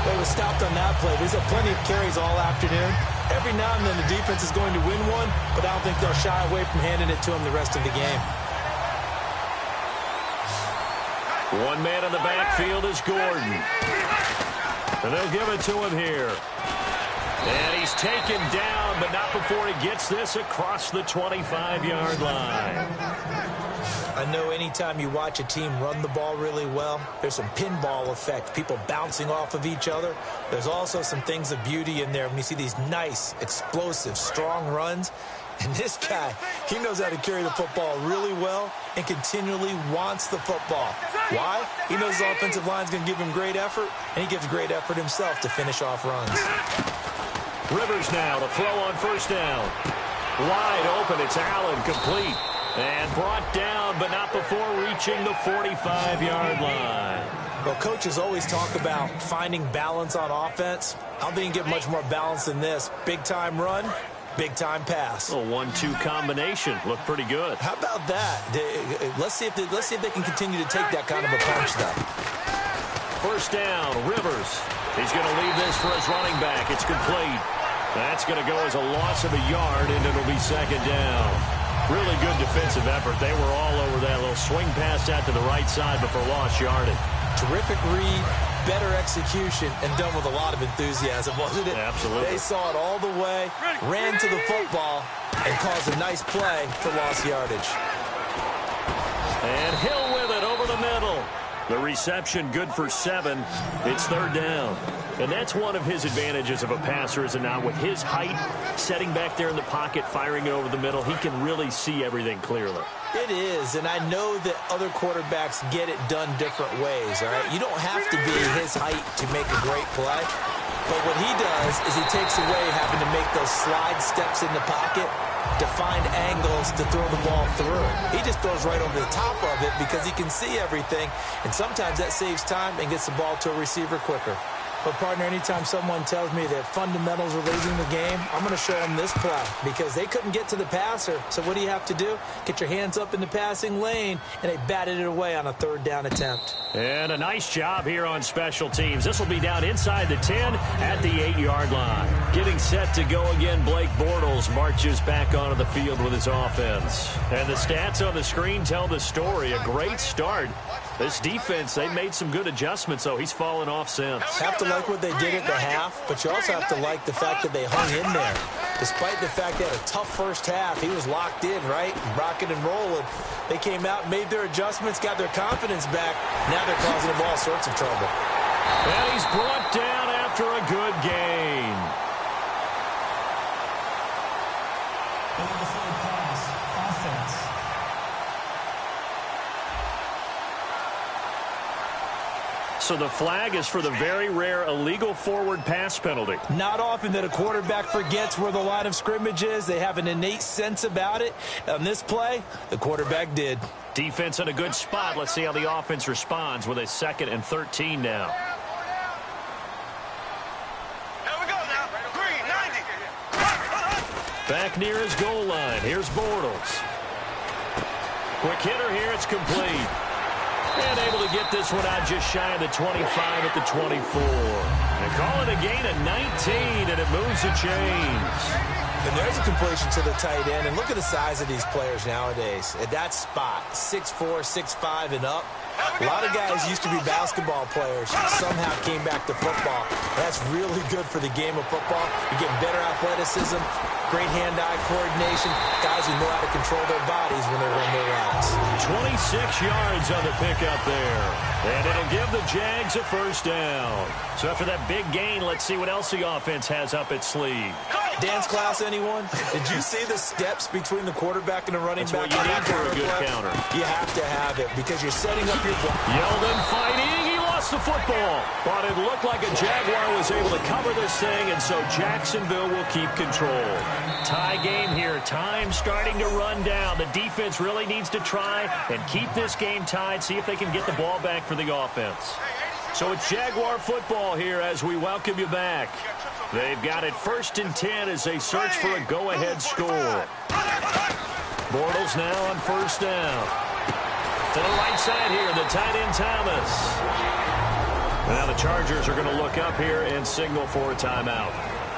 They were stopped on that play. There's plenty of carries all afternoon. Every now and then the defense is going to win one, but I don't think they'll shy away from handing it to him the rest of the game. One man in the backfield is Gordon. And they'll give it to him here. And he's taken down, but not before he gets this across the 25-yard line. I know anytime you watch a team run the ball really well, there's some pinball effect, people bouncing off of each other. There's also some things of beauty in there when you see these nice, explosive, strong runs. And this guy, he knows how to carry the football really well and continually wants the football. Why? He knows his offensive line's going to give him great effort, and he gives great effort himself to finish off runs. Rivers now to throw on 1st down. Wide open, it's Allen, complete. And brought down, but not before reaching the 45-yard line. Well, coaches always talk about finding balance on offense. I don't think you get much more balance than this. Big-time run, big-time pass. A 1-2 combination. Looked pretty good. How about that? Let's see if they can continue to take that kind of a punch, though. 1st down, Rivers. He's going to leave this for his running back. It's complete. That's going to go as a loss of a yard, and it'll be 2nd down. Really good defensive effort. They were all over that little swing pass out to the right side before lost yardage. Terrific read, better execution, and done with a lot of enthusiasm, wasn't it? Absolutely. They saw it all the way, ran to the football, and caused a nice play for lost yardage. And Hill with it over the middle. The reception good for 7. It's third down. And that's one of his advantages of a passer, is it not? With his height, setting back there in the pocket, firing it over the middle, he can really see everything clearly. It is, and I know that other quarterbacks get it done different ways, all right? You don't have to be his height to make a great play. But what he does is he takes away having to make those slide steps in the pocket to find angles to throw the ball through. He just throws right over the top of it because he can see everything, and sometimes that saves time and gets the ball to a receiver quicker. But, partner, anytime someone tells me that fundamentals are losing the game, I'm going to show them this play because they couldn't get to the passer. So what do you have to do? Get your hands up in the passing lane, and they batted it away on a third down attempt. And a nice job here on special teams. This will be down inside the 10 at the 8-yard line. Getting set to go again, Blake Bortles marches back onto the field with his offense. And the stats on the screen tell the story. A great start. This defense, they made some good adjustments, though. He's fallen off since. Have to like what they did at the half, but you also have to like the fact that they hung in there. Despite the fact they had a tough first half, he was locked in, right? Rocking and rolling. They came out, made their adjustments, got their confidence back. Now they're causing him all sorts of trouble. And he's brought down after a good gain. Illegal pass, offense. So the flag is for the very rare illegal forward pass penalty. Not often that a quarterback forgets where the line of scrimmage is. They have an innate sense about it. On this play, the quarterback did. Defense in a good spot. Let's see how the offense responds with a 2nd and 13 now. Here we go now. Green, 90. Back near his goal line. Here's Bortles. Quick hitter here. It's complete. And able to get this one out just shy of the 25 at the 24. They call it a gain of 19, and it moves the chains. And there's a completion to the tight end. And look at the size of these players nowadays. At that spot, 6'4", 6'5", and up. A lot of guys used to be basketball players, somehow came back to football. That's really good for the game of football. You get better athleticism, great hand-eye coordination, guys who know how to control their bodies when they run their routes. 26 yards on the pickup there. And it'll give the Jags a first down. So after that big gain, let's see what else the offense has up its sleeve. Dance class, anyone? Did you see the steps between the quarterback and the running back? That's what you need for a good counter. You have to have it because you're setting up your block. Yeldon fighting. He lost the football. But it looked like a Jaguar was able to cover this thing, and so Jacksonville will keep control. Tie game here. Time starting to run down. The defense really needs to try and keep this game tied, see if they can get the ball back for the offense. So it's Jaguar football here as we welcome you back. They've got it 1st and 10 as they search for a go-ahead score. Bortles now on 1st down. To the right side here, the tight end Thomas. Now the Chargers are going to look up here and signal for a timeout.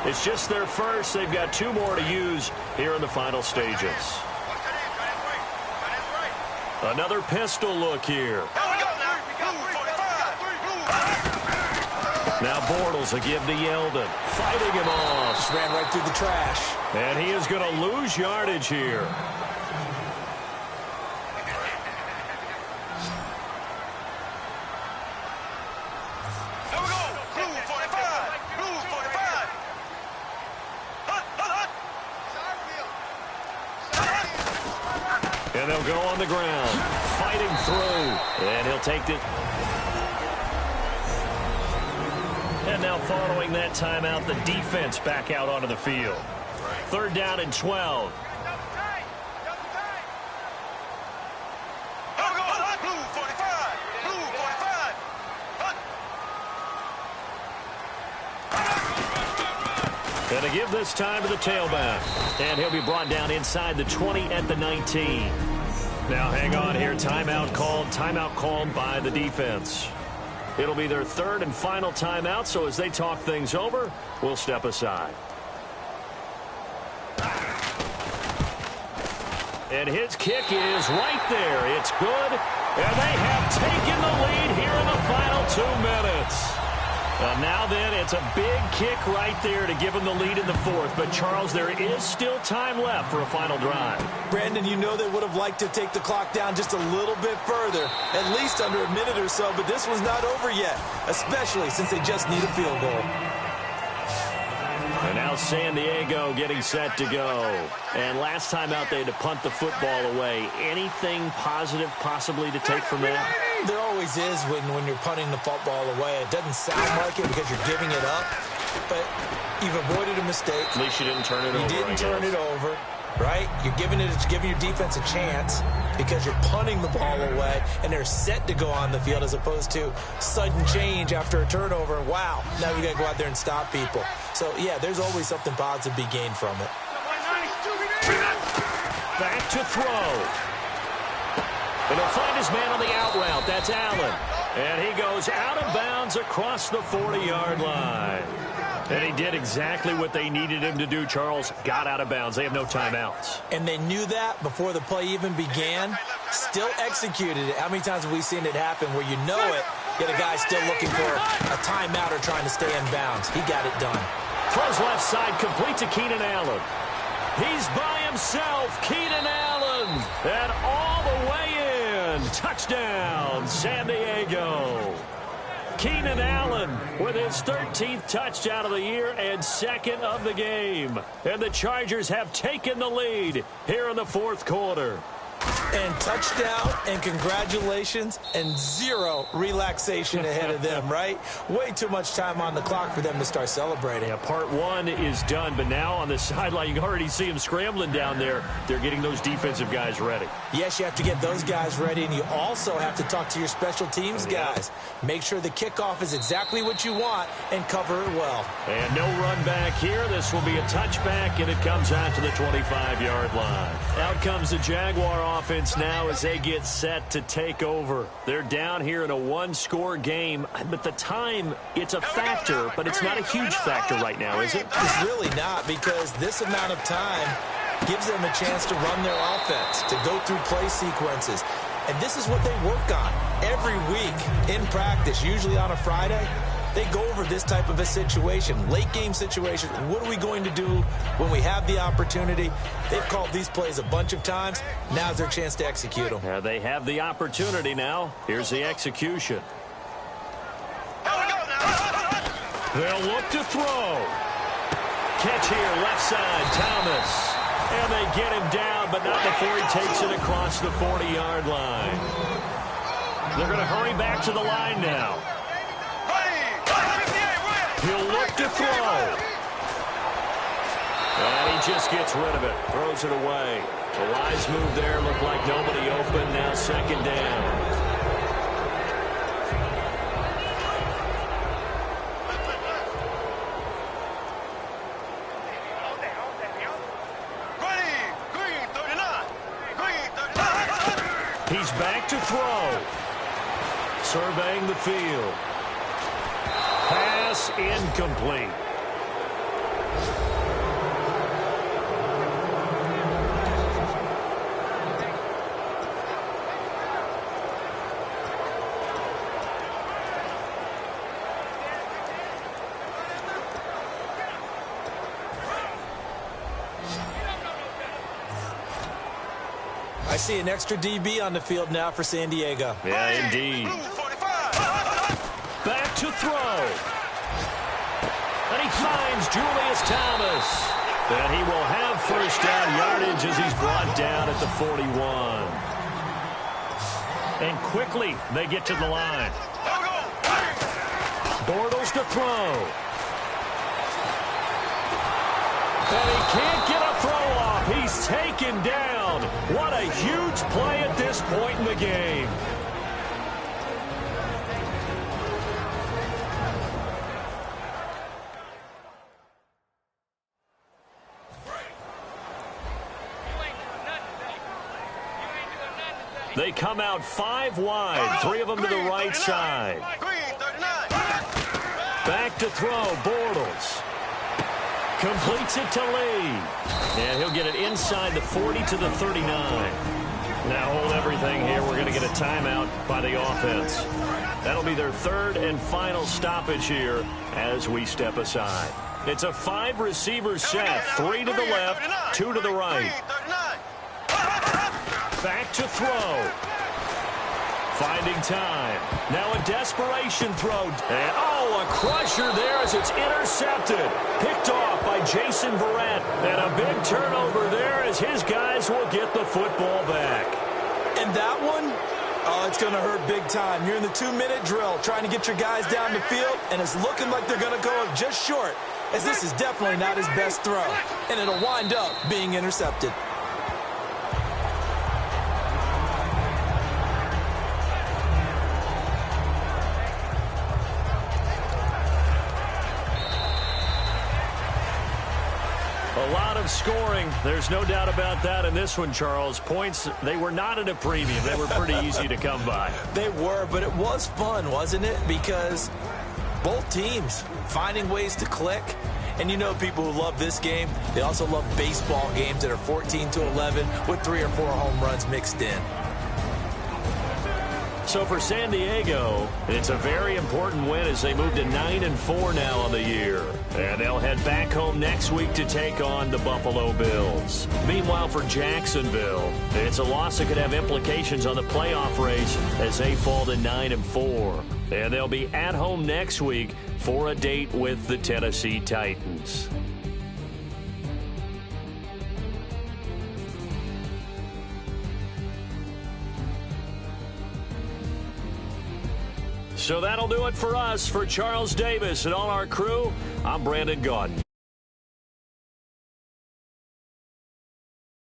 It's just their first. They've got 2 more to use here in the final stages. Another pistol look here. Now Bortles will give to Yeldon. Fighting him off. Just ran right through the trash. And he is going to lose yardage here. Here we go. Blue 45. Blue 45. And they'll go on the ground. Fighting through. And he'll take it. And now following that timeout, the defense back out onto the field. 3rd down and 12. Blue 45. Blue 45. And to give this time to the tailback. And he'll be brought down inside the 20 at the 19. Now hang on here. Timeout called by the defense. It'll be their 3rd and final timeout, so as they talk things over, we'll step aside. And his kick is right there. It's good, and they have taken the lead here in the final 2 minutes. Now then, it's a big kick right there to give them the lead in the fourth. But, Charles, there is still time left for a final drive. Brandon, you know they would have liked to take the clock down just a little bit further, at least under a minute or so, but this one's not over yet, especially since they just need a field goal. And now San Diego getting set to go. And last time out, they had to punt the football away. Anything positive possibly to take from that? There always is when you're punting the football away. It doesn't sound like it because you're giving it up, but you've avoided a mistake. At least you didn't turn it over. You didn't turn it over, right? You're giving your defense a chance because you're punting the ball away, and they're set to go on the field as opposed to sudden change after a turnover. Wow, now we got to go out there and stop people. So, yeah, there's always something positive to be gained from it. Back to throw. And he'll find his man on the out route. That's Allen. And he goes out of bounds across the 40-yard line. And he did exactly what they needed him to do, Charles. Got out of bounds. They have no timeouts. And they knew that before the play even began. Still executed it. How many times have we seen it happen where you know it, yet a guy's still looking for a timeout or trying to stay in bounds? He got it done. Throws left side, complete to Keenan Allen. He's by himself, Keenan Allen. And all the way in. Touchdown, San Diego. Keenan Allen with his 13th touchdown of the year and second of the game. And the Chargers have taken the lead here in the fourth quarter. And touchdown and congratulations and zero relaxation ahead of them, right? Way too much time on the clock for them to start celebrating. Yeah, part one is done, but now on the sideline, you can already see them scrambling down there. They're getting those defensive guys ready. Yes, you have to get those guys ready, and you also have to talk to your special teams guys. Make sure the kickoff is exactly what you want and cover it well. And no run back here. This will be a touchback, and it comes out to the 25-yard line. Out comes the Jaguar offense now as they get set to take over. They're down here in a one-score game, but the time, it's a factor, but it's not a huge factor right now, is it? It's really not, because this amount of time gives them a chance to run their offense, to go through play sequences. And this is what they work on every week in practice, usually on a Friday. They go over this type of a situation, late game situation. What are we going to do when we have the opportunity? They've called these plays a bunch of times. Now's their chance to execute them. Yeah, they have the opportunity now. Here's the execution. They'll look to throw. Catch here, left side, Thomas. And they get him down, but not before he takes it across the 40-yard line. They're going to hurry back to the line now. He'll look to throw. And he just gets rid of it. Throws it away. A wise move there. Looked like nobody open. Now second down. He's back to throw. Surveying the field. Pass incomplete. I see an extra DB on the field now for San Diego. Yeah, indeed. Back to throw. And he finds Julius Thomas. And he will have first down yardage as he's brought down at the 41. And quickly they get to the line. Bortles to throw. And he can't get a throw off. He's taken down. What a huge play at this point in the game. They come out 5 wide, 3 of them to the right side. Back to throw, Bortles. Completes it to Lee. And he'll get it inside the 40 to the 39. Now hold everything here. We're going to get a timeout by the offense. That'll be their third and final stoppage here as we step aside. It's a 5-receiver set. 3 to the left, 2 to the right. Back to throw. Finding time. Now a desperation throw. And, a crusher there as it's intercepted. Picked off by Jason Verrett. And a big turnover there as his guys will get the football back. And that one, it's going to hurt big time. You're in the 2-minute drill trying to get your guys down the field, and it's looking like they're going to go just short, as this is definitely not his best throw. And it'll wind up being intercepted. A lot of scoring. There's no doubt about that in this one, Charles. Points, they were not at a premium. They were pretty easy to come by. They were, but it was fun, wasn't it? Because both teams finding ways to click. And you know people who love this game, they also love baseball games that are 14-11 with 3 or 4 home runs mixed in. So for San Diego, it's a very important win as they move to 9-4 now on the year. And they'll head back home next week to take on the Buffalo Bills. Meanwhile, for Jacksonville, it's a loss that could have implications on the playoff race as they fall to 9-4. And they'll be at home next week for a date with the Tennessee Titans. So that'll do it for us. For Charles Davis and all our crew, I'm Brandon Gaudin.